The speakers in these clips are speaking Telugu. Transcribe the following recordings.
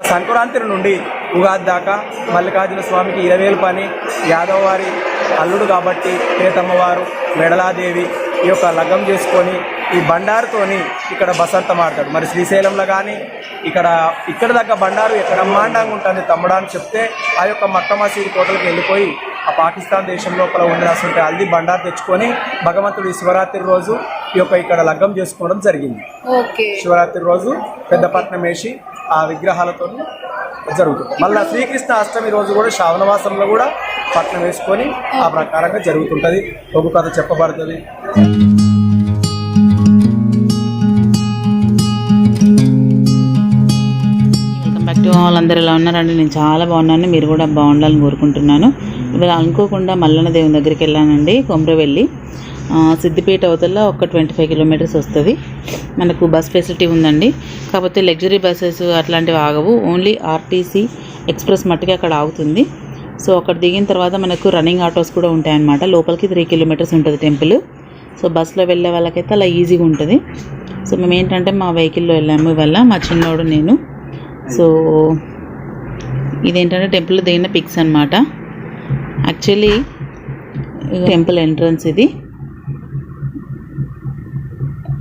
సంక్రాంతి నుండి ఉగాది దాకా మల్లికార్జున స్వామికి 20,000 పని. యాదవ వారి అల్లుడు కాబట్టి పేతమ్మవారు మెడలాదేవి ఈ యొక్క లగ్గం చేసుకొని ఈ బండారుతోని ఇక్కడ బసంతం ఆడతాడు. మరి శ్రీశైలంలో కానీ ఇక్కడ దగ్గర బండారు బ్రహ్మాండంగా ఉంటుంది తమ్ముడా అని చెప్తే ఆ యొక్క మక్కా మసీదు కోటలకు వెళ్ళిపోయి ఆ పాకిస్తాన్ దేశం లోపల ఉండాల్సి హల్దీ బండారు తెచ్చుకొని భగవంతుడు శివరాత్రి రోజు ఈ యొక్క ఇక్కడ లగ్గం చేసుకోవడం జరిగింది. శివరాత్రి రోజు పెద్ద పట్నం వేసి ఆ విగ్రహాలతో జరుగుతుంది. మళ్ళీ శ్రీకృష్ణ అష్టమి రోజు కూడా శ్రావణమాసంలో కూడా పట్నం వేసుకొని ఆ ప్రకారంగా జరుగుతుంటుంది. ఒక కథ చెప్పబడుతుంది. వెల్కమ్ బ్యాక్ టు వాళ్ళందరూ ఎలా ఉన్నారండి? నేను చాలా బాగున్నాను, మీరు కూడా బాగుండాలని కోరుకుంటున్నాను. ఇవాళ అనుకోకుండా మల్లన్న దేవుని దగ్గరికి వెళ్ళానండి. కొమ్రవెల్లి సిద్దిపేట అవతల ఒక 25 కిలోమీటర్స్ వస్తుంది. మనకు బస్ ఫెసిలిటీ ఉందండి. కాకపోతే లగ్జరీ బస్సెస్ అట్లాంటివి ఆగవు. ఓన్లీ ఆర్టీసీ ఎక్స్ప్రెస్ మట్టుకే అక్కడ ఆగుతుంది. సో అక్కడ దిగిన తర్వాత మనకు రన్నింగ్ ఆటోస్ కూడా ఉంటాయన్నమాట. లోపలికి 3 కిలోమీటర్స్ ఉంటుంది టెంపుల్. సో బస్సులో వెళ్ళే వాళ్ళకైతే అలా ఈజీగా ఉంటుంది. సో మేము ఏంటంటే మా వెహికల్లో వెళ్ళాము ఇవాళ, మా చిన్నోడు నేను. సో ఇదేంటంటే టెంపుల్ దిగిన పిక్స్ అనమాట. యాక్చువల్లీ టెంపుల్ ఎంట్రన్స్ ఇది.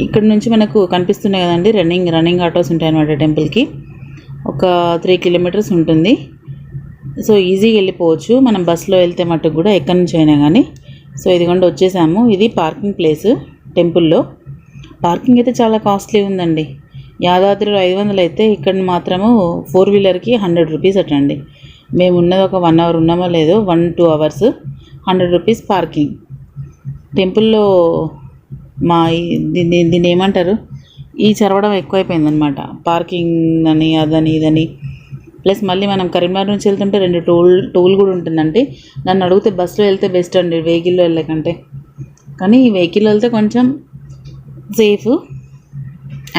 ఇక్కడ నుంచి మనకు కనిపిస్తున్నాయి కదండి రన్నింగ్ ఆటోస్ ఉంటాయి అన్నమాట. టెంపుల్కి ఒక 3 కిలోమీటర్స్ ఉంటుంది. సో ఈజీగా వెళ్ళిపోవచ్చు. మనం బస్సులో వెళ్తే మట్టుకు కూడా ఎక్కడి నుంచి అయినా కానీ. సో ఇదిగోండి వచ్చేసాము. ఇది పార్కింగ్ ప్లేస్ టెంపుల్లో. పార్కింగ్ అయితే చాలా కాస్ట్లీ ఉందండి. యాదాద్రిలో 500 అయితే ఇక్కడ మాత్రము 4 వీలర్కి 100 రూపీస్ అటండి. మేము ఉన్నది ఒక 1 అవర్ ఉన్నామో లేదో 1-2 అవర్స్ 100 రూపీస్ పార్కింగ్. టెంపుల్లో మా దీన్ని ఏమంటారు, ఈ చదవడం ఎక్కువైపోయింది అనమాట. పార్కింగ్ అని అదని ఇదని. ప్లస్ మళ్ళీ మనం కరీంనగర్ నుంచి వెళ్తుంటే 2 టోల్ కూడా ఉంటుందండి. నన్ను అడిగితే బస్సులో వెళ్తే బెస్ట్ అండి వెహికల్లో వెళ్ళకంటే. కానీ ఈ వెహికల్లో వెళ్తే కొంచెం సేఫ్.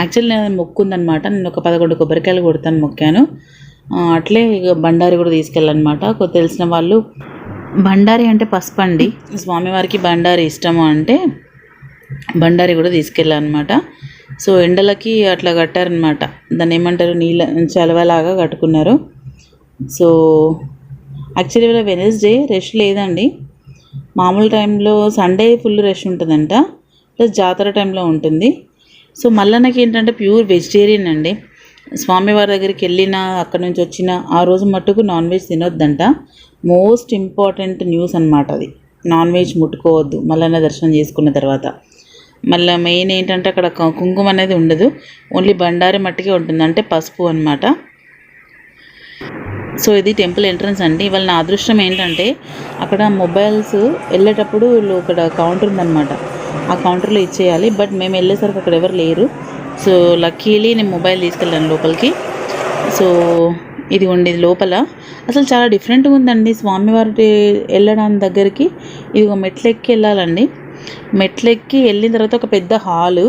యాక్చువల్లీ నేను మొక్కుందనమాట. నేను ఒక 11 కొబ్బరికాయలు కొడతాను మొక్కాను. అట్లే ఇక బండారి కూడా తీసుకెళ్ళాలన్నమాట. తెలిసిన వాళ్ళు బండారి అంటే పసుపు అండి. స్వామివారికి బండారి ఇష్టము అంటే బండారి కూడా తీసుకెళ్ళాలన్నమాట. సో ఎండలకి అట్లా కట్టారనమాట. దాన్ని ఏమంటారు, నీళ్ళ చలవలాగా కట్టుకున్నారు. సో యాక్చువల్లీ ఇవాళ వెనస్డే రష్ లేదండి. మామూలు టైంలో సండే ఫుల్ రష్ ఉంటుందంట. ప్లస్ జాతర టైంలో ఉంటుంది. సో మల్లన్నకి ఏంటంటే ప్యూర్ వెజిటేరియన్ అండి. స్వామివారి దగ్గరికి వెళ్ళినా అక్కడ నుంచి వచ్చిన ఆ రోజు మట్టుకు నాన్ వెజ్ తినొద్దంట. మోస్ట్ ఇంపార్టెంట్ న్యూస్ అనమాట అది. నాన్ వెజ్ ముట్టుకోవద్దు మల్లన్న దర్శనం చేసుకున్న తర్వాత. మళ్ళీ మెయిన్ ఏంటంటే అక్కడ కుంకుమ అనేది ఉండదు. ఓన్లీ బండారి మట్టికే ఉంటుంది, అంటే పసుపు అనమాట. సో ఇది టెంపుల్ ఎంట్రన్స్ అండి. ఇవాళ నా అదృష్టం ఏంటంటే అక్కడ మొబైల్స్ వెళ్ళేటప్పుడు అక్కడ కౌంటర్ ఉందన్నమాట. ఆ కౌంటర్లో ఇచ్చేయాలి. బట్ మేము వెళ్ళేసరికి అక్కడ ఎవరు లేరు. సో లక్కీలీ నేను మొబైల్ తీసుకెళ్ళాను లోపలికి. సో ఇది ఉండేది లోపల. అసలు చాలా డిఫరెంట్గా ఉందండి స్వామివారి వెళ్ళడానికి దగ్గరికి. ఇది ఒక మెట్లెక్కి వెళ్ళాలండి. మెట్లెక్కి వెళ్ళిన తర్వాత ఒక పెద్ద హాలు.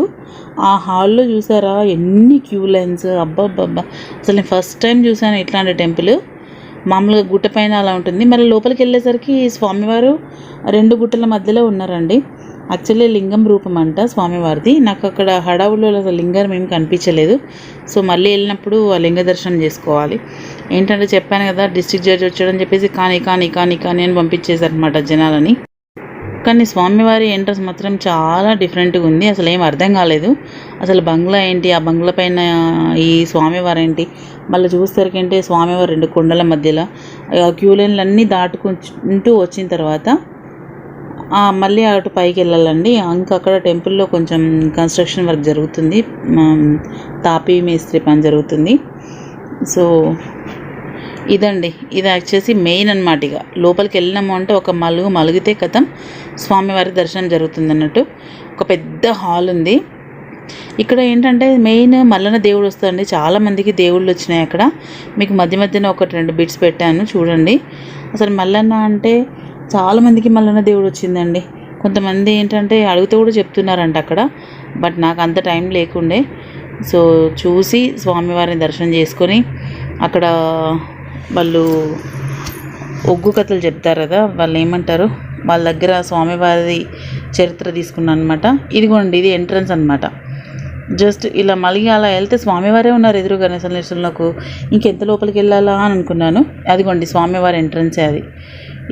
ఆ హాల్లో చూసారా ఎన్ని క్యూ లైన్స్. అబ్బాబ్బా, అసలు నేను ఫస్ట్ టైం చూసాను ఇట్లాంటి టెంపుల్. మామూలుగా గుట్ట పైన అలా ఉంటుంది. మరి లోపలికి వెళ్ళేసరికి స్వామివారు 2 గుట్టల మధ్యలో ఉన్నారండి. యాక్చువల్లీ లింగం రూపం అంట స్వామివారిది. నాకు అక్కడ హడావుల్లో అసలు లింగం ఏం కనిపించలేదు. సో మళ్ళీ వెళ్ళినప్పుడు ఆ లింగ దర్శనం చేసుకోవాలి. ఏంటంటే చెప్పాను కదా డిస్ట్రిక్ట్ జడ్జి వచ్చాడని చెప్పేసి కానీ అని పంపించేశారనమాట జనాలని. కానీ స్వామివారి ఎంట్రన్స్ మాత్రం చాలా డిఫరెంట్గా ఉంది. అసలు ఏం అర్థం కాలేదు. అసలు బంగ్లా ఏంటి, ఆ బంగ్లా పైన ఈ స్వామివారు ఏంటి. మళ్ళీ చూసేసరికి ఏంటి స్వామివారు 2 కొండల మధ్యలో క్యూ లైన్లు అన్నీ దాటుకుంటూ వచ్చిన తర్వాత మళ్ళీ అటు పైకి వెళ్ళాలండి. ఇంకా అక్కడ టెంపుల్లో కొంచెం కన్స్ట్రక్షన్ వర్క్ జరుగుతుంది. తాపీ మేస్త్రి పని జరుగుతుంది. సో ఇదండి, ఇది యాక్చువల్లీ మెయిన్ అనమాట. ఇక లోపలికి వెళ్ళినాము అంటే ఒక మలుగితే కథం స్వామివారి దర్శనం జరుగుతుంది అన్నట్టు. ఒక పెద్ద హాల్ ఉంది. ఇక్కడ ఏంటంటే మెయిన్ మల్లన్న దేవుడు వస్తుందండి. చాలామందికి దేవుళ్ళు వచ్చినాయి అక్కడ. మీకు మధ్యన 1-2 బిట్స్ పెట్టాను చూడండి. అసలు మల్లన్న అంటే చాలామందికి మల్లన్న దేవుడు వచ్చిందండి. కొంతమంది ఏంటంటే అడిగితే కూడా చెప్తున్నారంట అక్కడ. బట్ నాకు అంత టైం లేకుండే. సో చూసి స్వామివారిని దర్శనం చేసుకొని అక్కడ వాళ్ళు ఒగ్గు కథలు చెప్తారు కదా, వాళ్ళు ఏమంటారు, వాళ్ళ దగ్గర స్వామివారి చరిత్ర తీసుకున్నాను అనమాట. ఇదిగోండి ఇది ఎంట్రన్స్ అనమాట. జస్ట్ ఇలా మళ్ళీ అలా వెళ్తే స్వామివారే ఉన్నారు ఎదురుగా. అసలు నాకు ఇంకెంత లోపలికి వెళ్ళాలా అని అనుకున్నాను. అదిగోండి స్వామివారి ఎంట్రన్సే అది.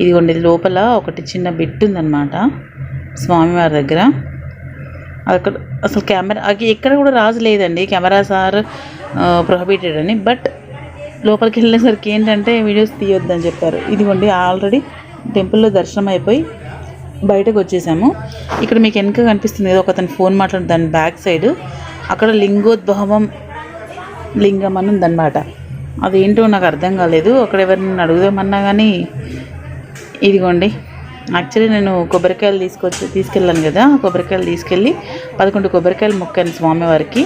ఇదిగోండి ఇది లోపల ఒకటి చిన్న బిట్ ఉందన్నమాట స్వామివారి దగ్గర. అక్కడ అసలు కెమెరా ఎక్కడ కూడా రాజు లేదండి, కెమెరాస్ ఆర్ ప్రొహిబిటెడ్ అని. బట్ లోపలికి వెళ్ళేసరికి ఏంటంటే వీడియోస్ తీయొద్దని చెప్పారు. ఇదిగోండి ఆల్రెడీ టెంపుల్లో దర్శనం అయిపోయి బయటకు వచ్చేసాము. ఇక్కడ మీకు వెనక కనిపిస్తుంది కదా, ఒక అతను ఫోన్ మాట్లాడు, దాని బ్యాక్ సైడ్ అక్కడ లింగోద్భవం లింగం అని ఉందన్నమాట. అదేంటో నాకు అర్థం కాలేదు. అక్కడ ఎవరిని అడుగుదామన్నా కానీ ఇదిగోండి యాక్చువల్లీ నేను కొబ్బరికాయలు తీసుకెళ్ళాను కదా, కొబ్బరికాయలు తీసుకెళ్ళి 11 కొబ్బరికాయలు మొక్కాను స్వామివారికి.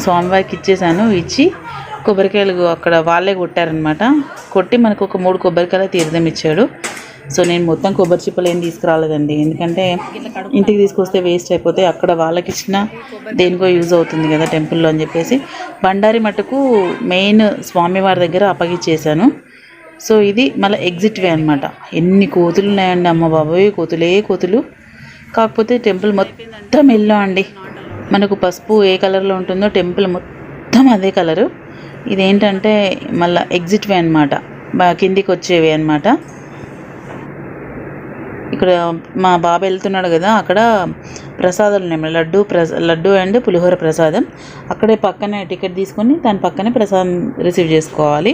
స్వామివారికి ఇచ్చేసాను. ఇచ్చి కొబ్బరికాయలు అక్కడ వాళ్ళే కొట్టారనమాట. కొట్టి మనకు ఒక 3 కొబ్బరికాయలు తీర్థం ఇచ్చాడు. సో నేను మొత్తం కొబ్బరి చిప్పలు ఏం తీసుకురాలేదండి, ఎందుకంటే ఇంటికి తీసుకొస్తే వేస్ట్ అయిపోతే అక్కడ వాళ్ళకి ఇచ్చిన దేనికో యూజ్ అవుతుంది కదా టెంపుల్లో అని చెప్పేసి బండారి మట్టుకు మెయిన్ స్వామివారి దగ్గర అప్పగిచ్చేసాను. సో ఇది మళ్ళీ ఎగ్జిట్ వే అనమాట. ఎన్ని కోతులు ఉన్నాయండి, అమ్మ బాబోయ్ కోతులు. కాకపోతే టెంపుల్ మొత్తం ఎల్లో అండి. మనకు పసుపు ఏ కలర్లో ఉంటుందో టెంపుల్ మొత్తం అదే కలరు. ఇదేంటంటే మళ్ళీ ఎగ్జిట్ వే అనమాట, కిందికి వచ్చేవే అనమాట. ఇక్కడ మా బాబు వెళ్తున్నాడు కదా, అక్కడ ప్రసాదాలు ఉన్నాయి, లడ్డు అండ్ పులిహోర ప్రసాదం. అక్కడే పక్కనే టికెట్ తీసుకొని దాని పక్కనే ప్రసాదం రిసీవ్ చేసుకోవాలి.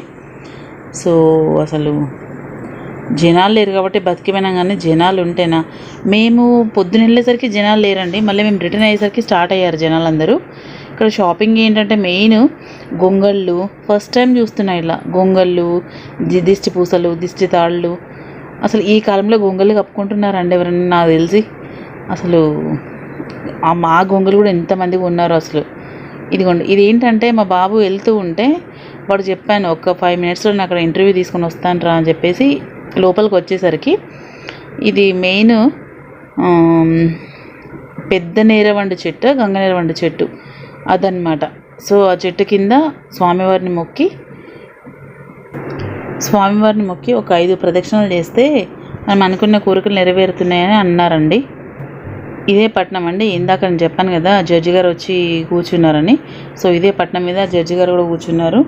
సో అసలు జనాలు లేరు కాబట్టి బతికిపోయినాం, కానీ జనాలు ఉంటేనా. మేము పొద్దున వెళ్ళేసరికి జనాలు లేరండి, మళ్ళీ మేము రిటర్న్ అయ్యేసరికి స్టార్ట్ అయ్యారు జనాలు అందరూ. ఇక్కడ షాపింగ్ ఏంటంటే మెయిన్ గొంగళ్ళు, ఫస్ట్ టైం చూస్తున్నా ఇలా గొంగళ్ళు, దిష్టి పూసలు, దిష్టి తాళ్ళు. అసలు ఈ కాలంలో గొంగళ్ళు కప్పుకుంటున్నారండి ఎవరన్నా, నాకు తెలిసి. అసలు మా గొంగలు కూడా ఎంతమంది ఉన్నారు అసలు. ఇదిగోండి ఇది ఏంటంటే మా బాబు వెళ్తూ ఉంటే వాడు చెప్పాను ఒక 5 మినిట్స్లో నేను అక్కడ ఇంటర్వ్యూ తీసుకొని వస్తాను రా అని చెప్పేసి లోపలికి వచ్చేసరికి ఇది మెయిన్ పెద్ద నేరవండు చెట్టు, గంగ నేరవండు చెట్టు అదనమాట. సో ఆ చెట్టు కింద స్వామివారిని మొక్కి ఒక 5 ప్రదక్షిణలు చేస్తే మనం అనుకున్న కోరికలు నెరవేరుతున్నాయని అన్నారండి. ఇదే పట్నం అండి, ఇందాక నేను చెప్పాను కదా జడ్జి గారు వచ్చి కూర్చున్నారని. సో ఇదే పట్నం మీద జడ్జి గారు కూడా కూర్చున్నారు.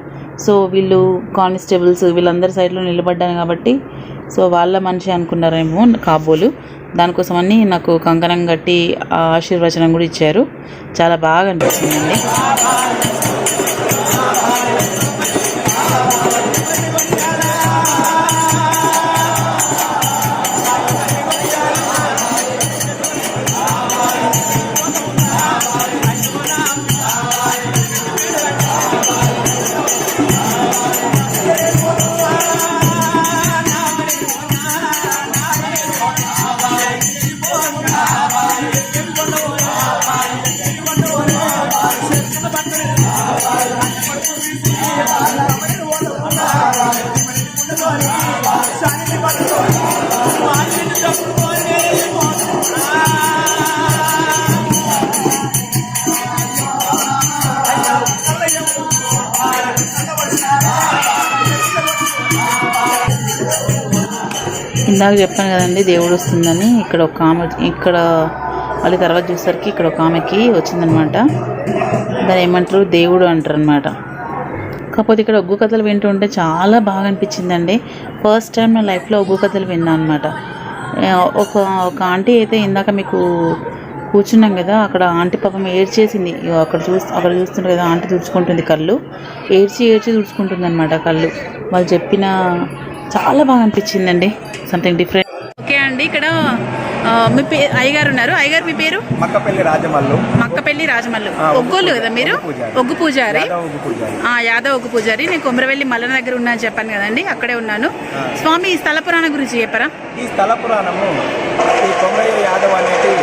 సో వీళ్ళు కానిస్టేబుల్స్ వీళ్ళందరి సైడ్లో నిలబడ్డాను కాబట్టి సో వాళ్ళ మనిషి అనుకున్నారేమో కాబోలు. దానికోసమని నాకు కంకణం కట్టి ఆశీర్వచనం కూడా ఇచ్చారు. చాలా బాగా అనిపించిందండి. ఇందాక చెప్పాను కదండి దేవుడు వస్తుందని. ఇక్కడ ఒక ఆమె, ఇక్కడ మళ్ళీ తర్వాత చూసేసరికి ఇక్కడ ఒక ఆమెకి వచ్చిందనమాట. దాన్ని ఏమంటారు, దేవుడు అంటారు అనమాట. కాకపోతే ఇక్కడ ఒగ్గు కథలు వింటూ ఉంటే చాలా బాగా అనిపించిందండి. ఫస్ట్ టైం నా లైఫ్లో ఒగ్గు కథలు విన్నాను అనమాట. ఒక ఆంటీ అయితే ఇందాక మీకు కూర్చున్నాం కదా, అక్కడ ఆంటీ పాపం ఏడ్చేసింది. అక్కడ చూస్తుంటే కదా ఆంటీ తుడుచుకుంటుంది కళ్ళు, ఏడ్చి తుడుచుకుంటుంది అనమాట కళ్ళు. వాళ్ళు చెప్పిన చాలా బాగా అనిపించిందండి, సంథింగ్ డిఫరెంట్. ఓకే అండి, ఇక్కడ మీ అయ్యగారు ఉన్నారు. అయ్యగారు మీ పేరు? మక్కపల్లి రాజమల్లు. ఒగ్గోలు కదా మీరు? ఒగ్గు పూజారి, యాదవ్ ఒగ్గు పూజారి. నేను కొమరవెల్లి మల్లన దగ్గర ఉన్నాను చెప్పాను కదండి, అక్కడే ఉన్నాను. స్వామి ఈ స్థల పురాణం గురించి చెప్పరా? ఈ స్థల పురాణము ఈ కొమరయ్య యాదవ్ అనేది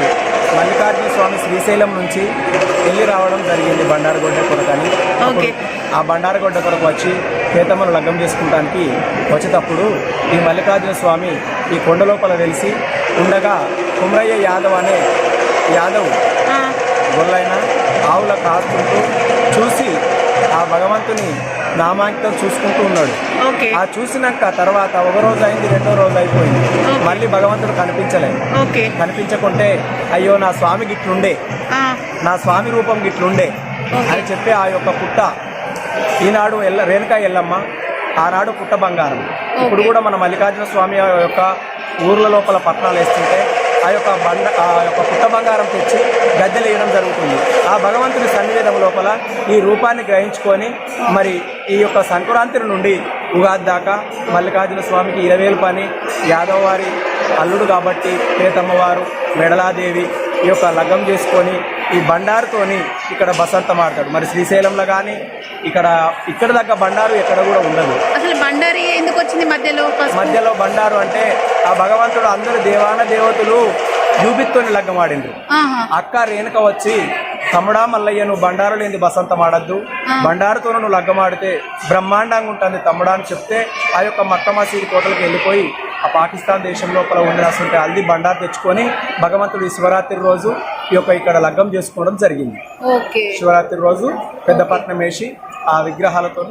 మల్లికార్జున స్వామి శ్రీశైలం నుంచి వెళ్ళి రావడం జరిగింది బండారగొడ్డ కొరకని. ఓకే. ఆ బండారగొడ్డ కొరకు వచ్చి పేతమ్మను లగ్గం చేసుకుంటానికి వచ్చేటప్పుడు ఈ మల్లికార్జున స్వామి ఈ కొండ లోపల వెలిసి ఉండగా కొమరయ్య యాదవ్ అనే యాదవ్ గొల్లైన ఆవుల కాస్తుంటూ చూసి ఆ భగవంతుని నామాంకితం చూసుకుంటూ ఉన్నాడు. ఓకే ఆ చూసినాక తర్వాత ఒక రోజు అయింది, రెండో రోజు అయిపోయింది, మళ్ళీ భగవంతుడు కనిపించలేదు. ఓకే కనిపించకుంటే అయ్యో నా స్వామి గిట్లుండే, నా స్వామి రూపం గిట్లుండే అని చెప్పి ఆ యొక్క పుట్ట ఈనాడు రేణుకా ఎల్లమ్మ, ఆనాడు పుట్ట బంగారం. ఇప్పుడు కూడా మన మల్లికార్జున స్వామి యొక్క ఊర్ల లోపల పట్నాలు వేస్తుంటే ఆ యొక్క పుట్ట బంగారం తెచ్చి గద్దెలు వేయడం జరుగుతుంది. ఆ భగవంతుని సన్నివేదం లోపల ఈ రూపాన్ని గ్రహించుకొని మరి ఈ యొక్క సంక్రాంతి నుండి ఉగాది దాకా మల్లికార్జున స్వామికి 20,000 పని, యాదవ్ వారి అల్లుడు కాబట్టి పేతమ్మవారు మెడలాదేవి ఈ యొక్క లగ్గం చేసుకొని ఈ బండారుతోని ఇక్కడ బసంతం ఆడతాడు. మరి శ్రీశైలంలో కానీ ఇక్కడ దగ్గర బండారు ఎక్కడ కూడా ఉండదు. అసలు బండారు ఎందుకు వచ్చింది మధ్యలో బండారు అంటే ఆ భగవంతుడు అందరు దేవాన దేవతలు జూబిత్తోని లగ్గం ఆడిండ్రు. అక్క రేణుక వచ్చి తమ్ముడా మల్లయ్య, నువ్వు బండారు లేని బసంతం ఆడద్దు, బండారుతో నువ్వు లగ్గం ఆడితే బ్రహ్మాండంగా ఉంటుంది తమ్ముడా అని చెప్తే ఆ యొక్క మక్క మసీదు కోటలకు వెళ్ళిపోయి ఆ పాకిస్తాన్ దేశం లోపల ఉండాల్సింటే హల్దీ బండారు తెచ్చుకొని భగవంతుడు ఈ శివరాత్రి రోజు ఈ యొక్క ఇక్కడ లగ్గం చేసుకోవడం జరిగింది. శివరాత్రి రోజు పెద్ద పట్నం వేసి ఆ విగ్రహాలతో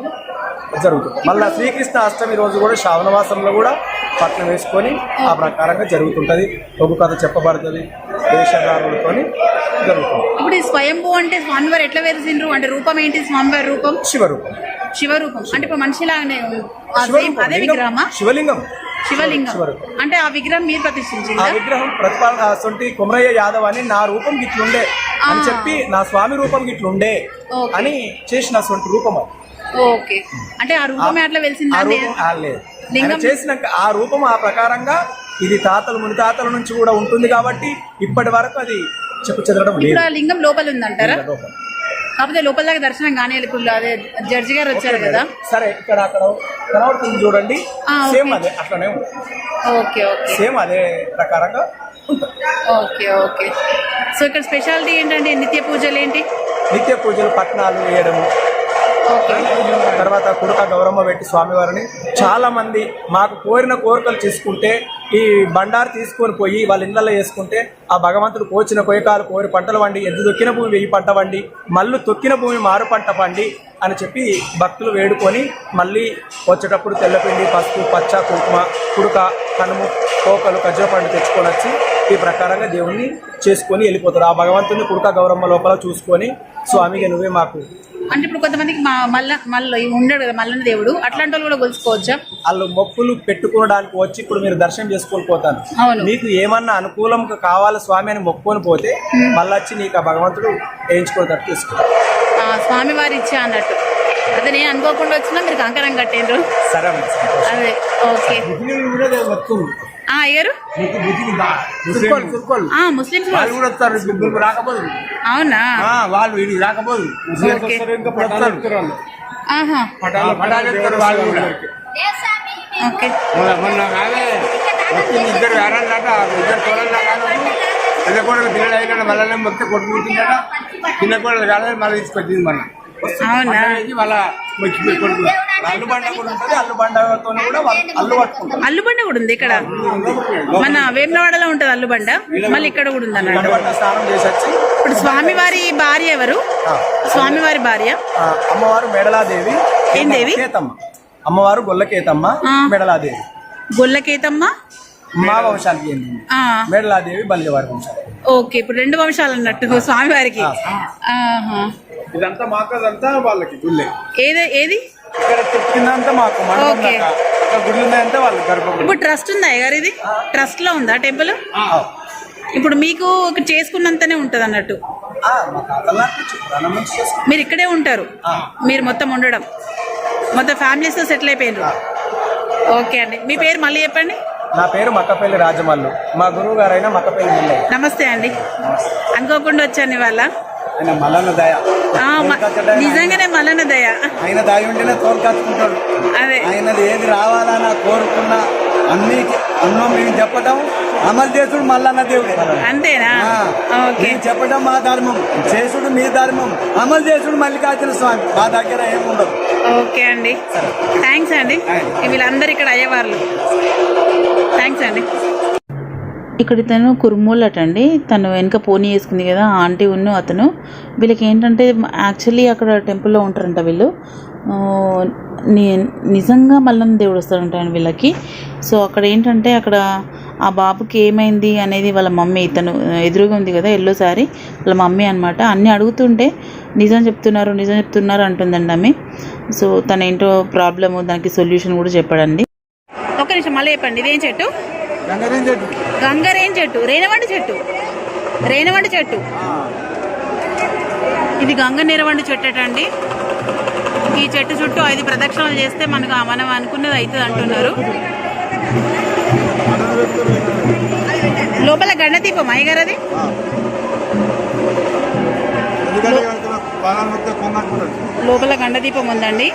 జరుగుతుంది. మళ్ళీ శ్రీకృష్ణ అష్టమి రోజు కూడా శ్రావణమాసంలో కూడా పట్నం వేసుకొని ఆ ప్రకారంగా జరుగుతుంటుంది. ఒక కథ చెప్పబడుతుంది, వేషధారులతో జరుగుతుంది. ఇప్పుడు స్వయంభూ అంటే స్వామివారు ఎట్లా వెలిసిండ్రు అంటే రూపం ఏంటి? స్వామివారి రూపం శివరూపం అంటే ఇప్పుడు మనిషిలాగానే అదే విగ్రహమా? శివలింగం అంటే ఆ విగ్రహం మీరు ప్రతిష్ఠించింది? ఆ విగ్రహం ప్రతిపాదన సొంటి కొమరయ్య యాదవ్ అని నా రూపం గిట్లుండే అని చెప్పి, నా స్వామి రూపం గిట్లుండే అని చేసిన సొంటి రూపం. ఓకే, అంటే ఆ రూపం ఎట్లా వెలిసిందా? చేసినాక ఆ రూపం ఆ ప్రకారంగా ఇది తాతలు మునితాతల నుంచి కూడా ఉంటుంది కాబట్టి ఇప్పటి వరకు అది చెదరడం లేదు. లింగం లోపల ఉందంటారా? కాకపోతే లోపల దాకా దర్శనం కానీ అదే జడ్జి గారు వచ్చారు కదా. సరే, ఇక్కడ అక్కడ కనబడుతుంది చూడండి, సేమ్ అదే అట్లనే ఉంది. ఓకే సేమ్ అదే ప్రకారంగా ఉంటుంది. ఓకే సో ఇక్కడ స్పెషాలిటీ ఏంటంటే నిత్య పూజలు ఏంటి? నిత్య పూజలు పట్నాలు వేయడము, తర్వాత కుడక గౌరమ్మ పెట్టి స్వామివారిని చాలా మంది మాకు కోరిన కోరికలు చేసుకుంటే ఈ బండారు తీసుకొని పోయి వాళ్ళ ఇళ్ళల్లో వేసుకుంటే ఆ భగవంతుడు కోచిన కోయకాలు కోరి పంటలు వండి, ఎద్దు తొక్కిన భూమి 1000 పంట వండి, మళ్ళీ తొక్కిన భూమి మారు పంట పండి అని చెప్పి భక్తులు వేడుకొని మళ్ళీ వచ్చేటప్పుడు తెల్లపిండి, పసుపు, పచ్చ, కుంకుమ, కుడక, కనుము, కోకలు, ఖర్జూర పండు తెచ్చుకొని వచ్చి ఈ ప్రకారంగా దేవుణ్ణి చేసుకొని వెళ్ళిపోతారు. ఆ భగవంతుని కుడక గౌరమ్మ లోపల చూసుకొని స్వామిగా నువ్వే మాకు అంటే ఇప్పుడు కొంతమందికి మళ్ళీ ఉండడు కదా మల్లన్న దేవుడు, అట్లాంటి వాళ్ళు కూడా కొలుసుకోవచ్చా? వాళ్ళు మొక్కులు పెట్టుకోవడానికి వచ్చి ఇప్పుడు మీరు దర్శనం చేసుకొని పోతాను, నీకు ఏమన్నా అనుకూలం కావాలి స్వామి అని మొక్కుకొని పోతే మళ్ళీ వచ్చి నీకు ఆ భగవంతుడు వేయించుకునేటట్టు తీసుకుంటారు. స్వామి వారి ఇచ్చా అన్నట్టు. అదే నేను అనుకోకుండా వచ్చినా మీరు కంకణం కట్టిండ్రు. సరే, అదే ఓకే. అయ్యారు ముస్లింస్ రాకపోదు, అవునా? వాళ్ళు వీడికి రాకపోదు, ఇద్దరు వేరాలట, ఇద్దరు పెద్ద కోడలు పిల్లలు అయినా మళ్ళీ మొత్తం కొట్టుకుంటుందట, చిన్న కోడలు కాలేదు మళ్ళీ తీసుకొచ్చింది మన వాళ్ళ అల్లుబండ కూడా ఉంటుంది. అల్లుబండతో కూడా అల్లుబండ కూడా ఉంది ఇక్కడ, మన వేములవాడలో ఉంటుంది అల్లుబండ, మళ్ళీ ఇక్కడ కూడా ఉంది అన్నమాట. స్నానం చేసి వచ్చి ఇప్పుడు స్వామివారి భార్య ఎవరు? స్వామివారి భార్య అమ్మవారు మెడలాదేవి. ఏం దేవి? అమ్మవారు గొల్లకేతమ్మ, మెడలాదేవి. గొల్లకేతమ్మ మా వంశానికి ఏంటి, మెడలాదేవి బల్లివారి వంశానికి. ఓకే, ఇప్పుడు 2 వంశాలు అన్నట్టు స్వామివారికి. ఇదంతా మాకు, అదంతా వాళ్ళకి గుళ్ళే. ఏది ఇక్కడ చెప్పిందంతా మాకు, గుడి ఉందంతా వాళ్ళకి గర్భం. ఇప్పుడు ట్రస్ట్ ఉందా గారు? ఇది ట్రస్ట్ లో ఉందా టెంపుల్? ఇప్పుడు మీకు చేసుకున్నంతనే ఉంటది అన్నట్టు. మీరు ఇక్కడే ఉంటారు, మీరు మొత్తం ఉండడం మొత్తం ఫ్యామిలీస్ తో సెటిల్ అయిపోయినారు. ఓకే అండి, మీ పేరు మళ్ళీ చెప్పండి. నా పేరు మక్కపల్లి రాజమల్లు, మా గురువు గారు అయినా మక్కపల్లి ముల్లయ్య. నమస్తే అండి, అనుకోకుండా వచ్చాను ఇవాళ. ఆయన మల్లన్న దయ, నిజంగానే మల్లన్న దయ. ఆయన దయ ఉంటేనే తోలుకచ్చుకుంటాడు. అదే ఆయనది ఏది రావాలన్నా కోరుకున్నా అన్ని అన్నో మేము చెప్పటం, అమలు చేసుడు మల్లన్న దేవుడు. అంతేనా? చెప్పడం మా ధర్మం, చేసుడు మీ ధర్మం, అమలు చేసుడు మల్లికార్జున స్వామి. మా దగ్గర ఏముండదు. ఓకే అండి, థ్యాంక్స్ అండి. వీళ్ళందరూ ఇక్కడ అయ్యేవాళ్ళు. థ్యాంక్స్ అండి. ఇక్కడ ఇతను కుర్మూలట అండి. తను వెనక పోనీ వేసుకుంది కదా ఆంటీ అతను. వీళ్ళకి ఏంటంటే యాక్చువల్లీ అక్కడ టెంపుల్లో ఉంటారంట వీళ్ళు. నిజంగా మల్లన్న దేవుడు వస్తారంట వీళ్ళకి. సో అక్కడ ఏంటంటే అక్కడ ఆ బాబుకి ఏమైంది అనేది వాళ్ళ మమ్మీ, తను ఎదురుగా ఉంది కదా ఎల్లో సారీ, వాళ్ళ మమ్మీ అనమాట. అన్నీ అడుగుతుంటే నిజం చెప్తున్నారు అంటుందండి ఆమె. సో తను ఏంటో ప్రాబ్లము, దానికి సొల్యూషన్ కూడా చెప్పాడండి. ఒక్క నిమిషం మళ్ళీ చెప్పండి. ఇదేం చెట్టు? గంగరేం చెట్టు, రేణవండి చెట్టు. ఇది గంగ నీరవండి చెట్టు అండి. ఈ చెట్టు చుట్టూ 5 ప్రదక్షిణలు చేస్తే మనం అనుకున్నది అవుతుంది అంటున్నారు. లోపల గండదీపం అయ్యగారు అది. లోపల గండదీపం ఉందండి.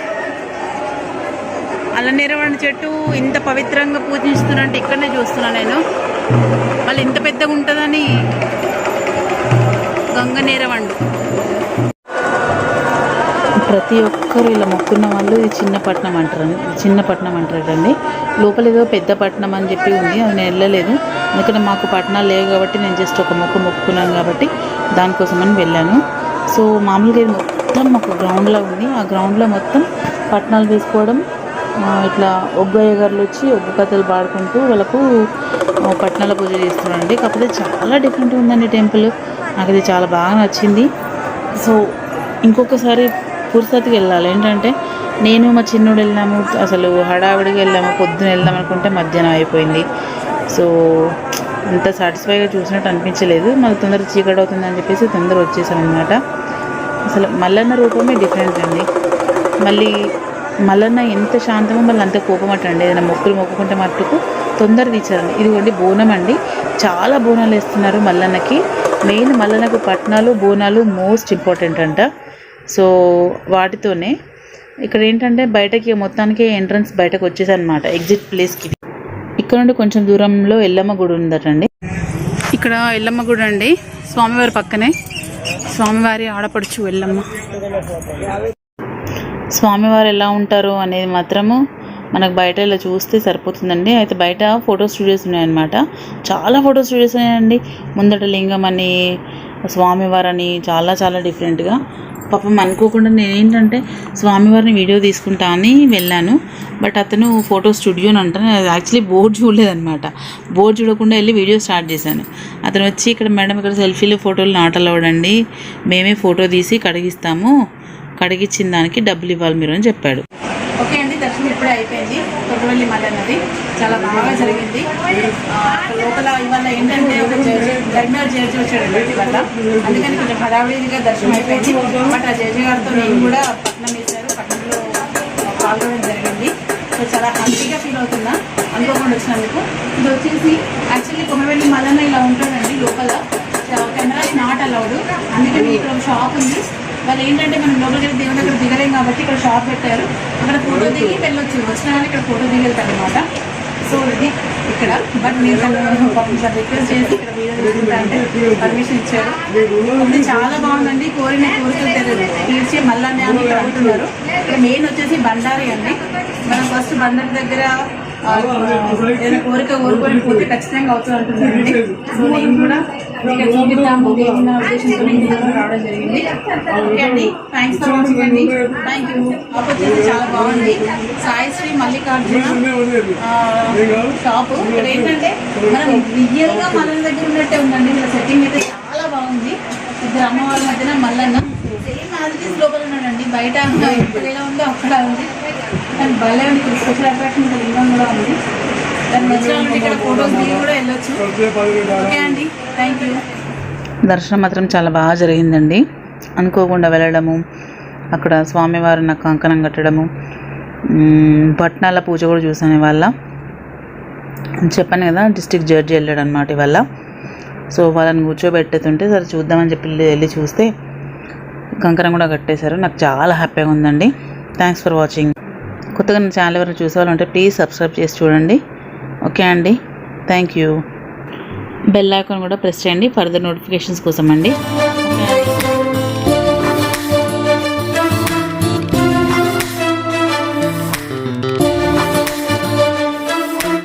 అల్ల నీరవండి చెట్టు ఇంత పవిత్రంగా పూజిస్తున్నారంటే ఇక్కడనే చూస్తున్నా నేను. మళ్ళీ ఇంత పెద్దగా ఉంటుందని గంగ నీరవండు. ప్రతి ఒక్కరు ఇలా మొక్కున్న వాళ్ళు ఇది చిన్నపట్నం అంటారండి. లోపల ఏదో పెద్ద పట్నం అని చెప్పి ఉంది, అది నేను వెళ్ళలేదు. ఎందుకంటే మాకు పట్టణాలు లేవు కాబట్టి నేను జస్ట్ ఒక మొక్కుకున్నాను కాబట్టి దానికోసమని వెళ్ళాను. సో మామూలుగా ఇది మొత్తం ఒక గ్రౌండ్లో ఉంది. ఆ గ్రౌండ్లో మొత్తం పట్నాలు వేసుకోవడం, ఇట్లా ఒగ్గయ్య గారులు వచ్చి ఒగ్గు కథలు పాడుకుంటూ వాళ్ళకు పట్నాల పూజ చేస్తున్నారండి. కాకపోతే చాలా డిఫరెంట్ ఉందండి టెంపుల్. నాకు ఇది చాలా బాగా నచ్చింది. సో ఇంకొకసారి పురుసతికి వెళ్ళాలి. ఏంటంటే నేను మా చిన్నోడు వెళ్ళాము, అసలు హడావిడిగా వెళ్ళాము. పొద్దున వెళ్దాం అనుకుంటే మధ్యాహ్నం అయిపోయింది. సో అంత సాటిస్ఫైగా చూసినట్టు అనిపించలేదు. మళ్ళీ తొందర చీకటి అవుతుందని చెప్పేసి తొందర వచ్చేసాం అనమాట. అసలు మల్లన్న రూపమే డిఫరెంట్ అండి. మళ్ళీ మల్లన్న ఎంత శాంతమో మళ్ళీ అంత కోపం అట్టండి. ఏదైనా మొక్కుకుంటే మట్టుకు తొందరగా ఇచ్చారండి. ఇదిగోండి బోనం అండి. చాలా బోనాలు వేస్తున్నారు మల్లన్నకి. మెయిన్ మల్లన్నకు పట్నాలు, బోనాలు మోస్ట్ ఇంపార్టెంట్ అంట. సో వాటితోనే ఇక్కడ ఏంటంటే బయటకి మొత్తానికి ఎంట్రన్స్ బయటకు వచ్చేసనమాట, ఎగ్జిట్ ప్లేస్కి. ఇక్కడ నుండి కొంచెం దూరంలో ఎల్లమ్మ గుడి ఉందటండి. ఇక్కడ ఎల్లమ్మ గుడి అండి, స్వామివారి పక్కనే. స్వామివారి ఆడపడుచు ఎల్లమ్మ. స్వామివారు ఎలా ఉంటారు అనేది మాత్రము మనకు బయట ఇలా చూస్తే సరిపోతుందండి. అయితే బయట ఫోటో స్టూడియోస్ ఉన్నాయన్నమాట. చాలా ఫోటో స్టూడియోస్ ఉన్నాయండి. ముందట లింగం అని, స్వామివారని, చాలా చాలా డిఫరెంట్గా. పాపం అనుకోకుండా నేను ఏంటంటే స్వామివారిని వీడియో తీసుకుంటా అని వెళ్ళాను. బట్ అతను ఫోటో స్టూడియో అని అంటాను. Actually board చూడలేదన్నమాట. బోర్డు చూడకుండా వెళ్ళి వీడియో స్టార్ట్ చేశాను. అతను వచ్చి ఇక్కడ మేడం ఇక్కడ సెల్ఫీలు ఫోటోలు నాట్ అలౌడ్ అండి, మేమే ఫోటో తీసి కడిగిస్తాము, కడిగిచ్చిన దానికి డబ్బులు ఇవ్వాలి మీరు అని చెప్పాడు. ఓకే అండి, దర్శనం ఇప్పుడే అయిపోయింది. తొట్టవెల్లి మల్లన్నది చాలా బాగా జరిగింది. లోపల ఇవాళ ఏంటంటే ఒక జడ్జి వచ్చాడు ఇవాళ, అందుకని కొంచెం హడావిడిగా దర్శనం అయిపోయింది. బట్ ఆ జడ్జి గారితో నేను కూడా పట్నం వేశారు, పట్నంలో పాల్గొనడం జరిగింది. సో చాలా హ్యాపీగా ఫీల్ అవుతున్నా అనుకోకుండా వచ్చినందుకు. ఇది వచ్చేసి యాక్చువల్లీ కొమరవెల్లి మల్లన్న ఇలా ఉంటుందండి. లోపల కెమెరాస్ నాట్ అలౌడ్, అందుకని ఇక్కడ ఒక షాప్ ఉంది. వాళ్ళు ఏంటంటే మనం లోపలికి దేవుని దగ్గర దిగలేం కాబట్టి ఇక్కడ షాప్ పెట్టారు. అక్కడ ఫోటో దిగి వెళ్ళొచ్చు, వచ్చిన వాళ్ళు ఇక్కడ ఫోటో దిగలుగుతారు అనమాట. సో ఇది ఇక్కడ. బట్ మీరు సార్ రిక్వెస్ట్ చేసి ఇక్కడ వీడియో తీసుకుంటా అంటే పర్మిషన్ ఇచ్చారు. అది చాలా బాగుందండి. కోరిన కోరికలు తీర్చే మల్లన్న అని ఇక్కడ అంటున్నారు. ఇక్కడ మెయిన్ వచ్చేసి బండారి అండి. మనం ఫస్ట్ బండారి దగ్గర ఏదైనా కోరిక కోరుకొని పోతే ఖచ్చితంగా అవుతుంది అంటున్నారండి. సో నేను కూడా ఇక్కడ చూపిద్దాము దేవుని ఉద్దేశంతో నేను రావడం జరిగింది. ఓకే అండి, థ్యాంక్స్ ఫర్ వాచింగ్ అండి. Thank you. వచ్చేసి చాలా బాగుంది. సాయి శ్రీ మల్లికార్జున షాపు. ఇక్కడ ఏంటంటే మనం రియల్గా మల్లన్న దగ్గర ఉన్నట్టే ఉందండి. ఇక్కడ సెట్టింగ్ అయితే చాలా బాగుంది. ఇద్దరు అమ్మవారి మధ్యన మల్లన్న సేమ్ యాజిటీస్ లోపల ఉన్నాడండి. బయట ఇక్కడ ఎలా ఉందో అక్కడ ఉంది. కానీ భలే ఉంది. ఇక్కడ స్పెషల్ అట్రాక్షన్ లింగం కూడా ఉంది. దాన్ని నచ్చాలంటే ఇక్కడ ఫోటోస్ దిగి కూడా వెళ్ళొచ్చు. ఓకే అండి, థ్యాంక్ యూ. దర్శనం మాత్రం చాలా బాగా జరిగిందండి. అనుకోకుండా వెళ్ళడము, అక్కడ స్వామివారు నాకు కంకణం కట్టడము, పట్నాల పూజ కూడా చూసాను ఇవాళ. చెప్పాను కదా డిస్ట్రిక్ట్ జడ్జి వెళ్ళాడు అనమాట ఇవాళ. సో వాళ్ళని కూర్చోబెట్టేస్తుంటే సరే చూద్దామని చెప్పి వెళ్ళి చూస్తే కంకణం కూడా కట్టేశారు. నాకు చాలా హ్యాపీగా ఉందండి. Thanks for watching. కొత్తగా నా ఛానల్ ఎవరైనా చూసేవాళ్ళంటే ప్లీజ్ సబ్స్క్రైబ్ చేసి చూడండి. ఓకే అండి, థ్యాంక్ యూ. బెల్ ఐకాన్ కూడా ప్రెస్ చేయండి ఫర్దర్ నోటిఫికేషన్స్ కోసం అండి. ఓకే.